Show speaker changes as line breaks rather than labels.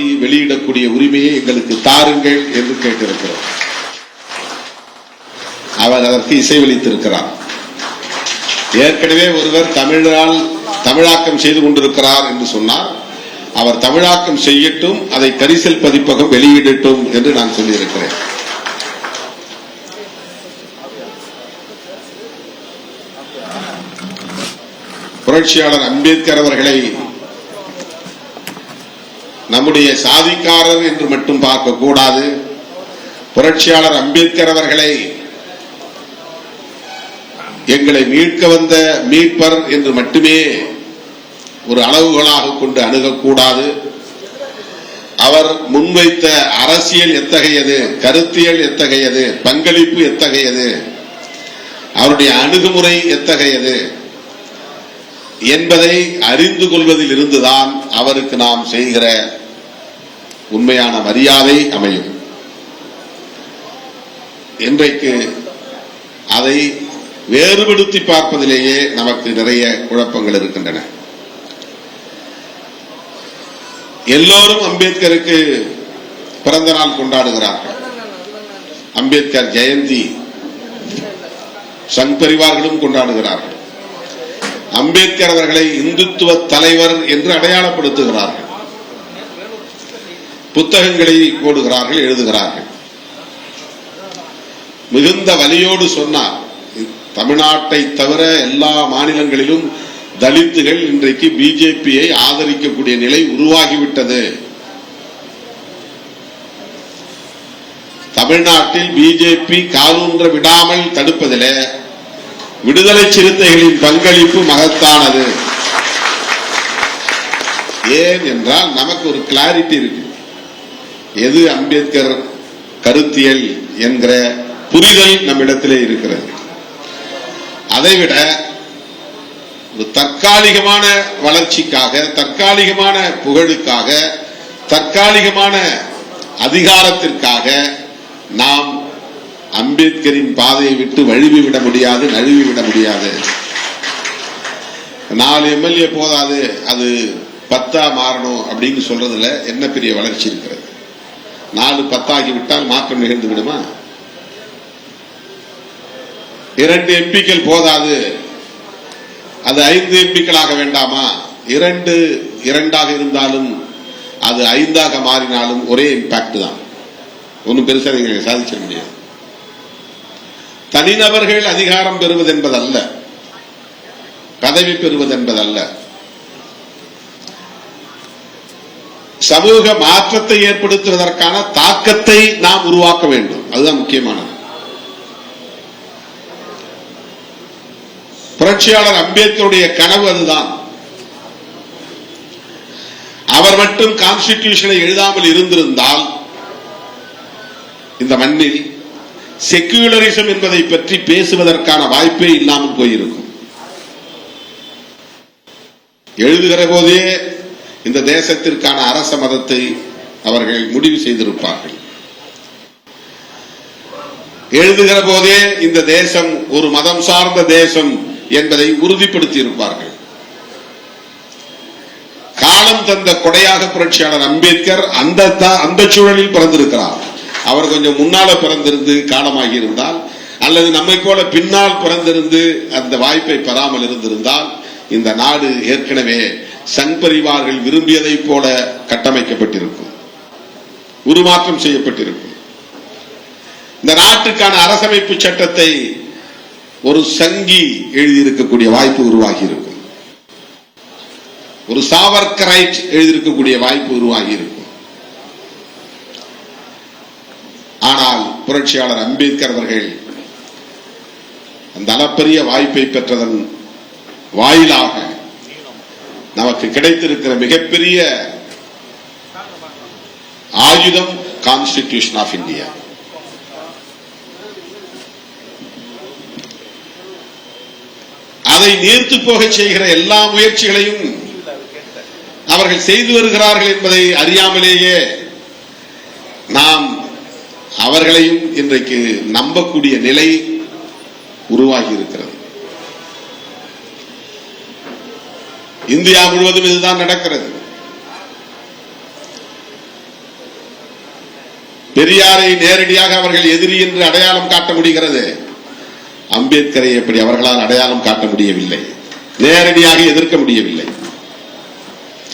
பயன்படுத்தி வெளியிடக்கூடிய உரிமையை எங்களுக்கு தாருங்கள் என்று கேட்டிருக்கிறோம். அவர் அதற்கு இசைவளித்திருக்கிறார். ஏற்கனவே ஒருவர் தமிழாக்கம் செய்து கொண்டிருக்கிறார் என்று சொன்னார். அவர் தமிழாக்கம் செய்யட்டும், அதை கரிசல் பதிப்பகம் வெளியிடட்டும் என்று நான் சொல்லியிருக்கிறேன். புரட்சியாளர் அம்பேத்கர் அவர்களை நம்முடைய சாதிக்காரர் என்று மட்டும் பார்க்கக்கூடாது. புரட்சியாளர் அம்பேத்கர் அவர்களை எங்களை மீட்க வந்த மீட்பர் என்று மட்டுமே ஒரு அளவுகளாக கொண்டு அணுகக்கூடாது. அவர் முன்வைத்த அரசியல் எத்தகையது, கருத்தியல் எத்தகையது, பங்களிப்பு எத்தகையது, அவருடைய அணுகுமுறை எத்தகையது என்பதை அறிந்து கொள்வதில் இருந்துதான் அவருக்கு நாம் செய்கிற உண்மையான மரியாதை அமையும். இன்றைக்கு அதை வேறுபடுத்தி பார்ப்பதிலேயே நமக்கு நிறைய குழப்பங்கள் இருக்கின்றன. எல்லோரும் அம்பேத்கருக்கு பிறந்த நாள் கொண்டாடுகிறார்கள். அம்பேத்கர் ஜெயந்தி சங் பரிவார்களும் கொண்டாடுகிறார்கள். அம்பேத்கர் அவர்களை இந்துத்துவ தலைவர் என்று அடையாளப்படுத்துகிறார்கள். புத்தகங்களை போடுகிறார்கள், எழுதுகிறார்கள். மிகுந்த வலியோடு சொன்னார், தமிழ்நாட்டை தவிர எல்லா மாநிலங்களிலும் தலித்துகள் இன்றைக்கு பிஜேபியை ஆதரிக்கக்கூடிய நிலை உருவாகிவிட்டது. தமிழ்நாட்டில் பிஜேபி காலூன்ற விடாமல் தடுப்பதிலே விடுதலை சிறுத்தைகளின் பங்களிப்பு மகத்தானது. ஏன் என்றால் நமக்கு ஒரு கிளாரிட்டி இருக்கு. எது அம்பேத்கர் கருத்தியல் என்கிற புரிதல் நம்மிடத்திலே இருக்கிறது. அதைவிட ஒரு தற்காலிகமான வளர்ச்சிக்காக, தற்காலிகமான புகழுக்காக, தற்காலிகமான அதிகாரத்திற்காக நாம் அம்பேத்கரின் பாதையை விட்டு வழுவிவிட முடியாது, நழுவிவிட முடியாது. 4 எம்எல்ஏ போதாது, அது 10 மாறணும் அப்படின்னு சொல்றதுல என்ன பெரிய வளர்ச்சி இருக்கிறது? 4 10 விட்டால் மாற்றம் நிகழ்ந்து விடுமா? 2 எம்பிக்கள் போதாது, அது 5 எம்பிக்களாக வேண்டாமா? 2 2ஆக இருந்தாலும் அது 5ஆக மாறினாலும் ஒரே இம்பாக்ட் தான். ஒன்னும் பெருசா நீங்க சாதிச்சிட முடியாது. தனிநபர்கள் அதிகாரம் பெறுவது என்பதல்ல, பதவி பெறுவது என்பதல்ல, சமூக மாற்றத்தை ஏற்படுத்துவதற்கான தாக்கத்தை நாம் உருவாக்க வேண்டும். அதுதான் முக்கியமானது. புரட்சியாளர் அம்பேத்கருடைய கனவு அதுதான். அவர் மட்டும் கான்ஸ்டிடியூஷனை எழுதாமல் இருந்திருந்தால் இந்த மண்ணில் செக்யூலரிசம் என்பதை பற்றி பேசுவதற்கான வாய்ப்பே இல்லாமல் போயிருக்கும். எழுதுகிற போதே இந்த தேசத்திற்கான அரச மதத்தை அவர்கள் முடிவு செய்திருப்பார்கள். எழுதுகிற போதே இந்த தேசம் ஒரு மதம் சார்ந்த தேசம் என்பதை உறுதிப்படுத்தி இருப்பார்கள். காலம் தந்த கொடையாக புரட்சியாளர் அம்பேத்கர் அந்த சூழலில் பிறந்திருக்கிறார். அவர் கொஞ்சம் முன்னால பிறந்திருந்து காலமாகி இருந்தால், அல்லது நம்மை போல பின்னால் பிறந்திருந்து அந்த வாய்ப்பை பெறாமல் இருந்திருந்தால், இந்த நாடு ஏற்கனவே சங் பரிவார்கள் விரும்பியதை போல கட்டமைக்கப்பட்டிருக்கும், உருமாற்றம் செய்யப்பட்டிருக்கும். இந்த நாட்டுக்கான அரசமைப்பு சட்டத்தை ஒரு சங்கி எழுதியிருக்கக்கூடிய வாய்ப்பு உருவாகி இருக்கும். ஒரு சாவர்கரைட் எழுதியிருக்கக்கூடிய வாய்ப்பு உருவாகி இருக்கும். ஆனால் புரட்சியாளர் அம்பேத்கர் அவர்கள் அந்த அளப்பரிய வாய்ப்பை பெற்றதன் வாயிலாக நமக்கு கிடைத்திருக்கிற மிகப்பெரிய ஆயுதம் கான்ஸ்டிடியூஷன் ஆஃப் இந்தியா. அதை நீர்த்து போக செய்கிற எல்லா முயற்சிகளையும் அவர்கள் செய்து வருகிறார்கள் என்பதை அறியாமலேயே நாம் அவர்களையும் இன்றைக்கு நம்பக்கூடிய நிலை உருவாகி இருக்கிறது. இந்தியா முழுவதும் இதுதான் நடக்கிறது. பெரியாரை நேரடியாக அவர்கள் எதிரி என்று அடையாளம் காட்ட முடிகிறது. அம்பேத்கரை எப்படி அவர்களால் அடையாளம் காட்ட முடியவில்லை, நேரடியாக எதிர்க்க முடியவில்லை.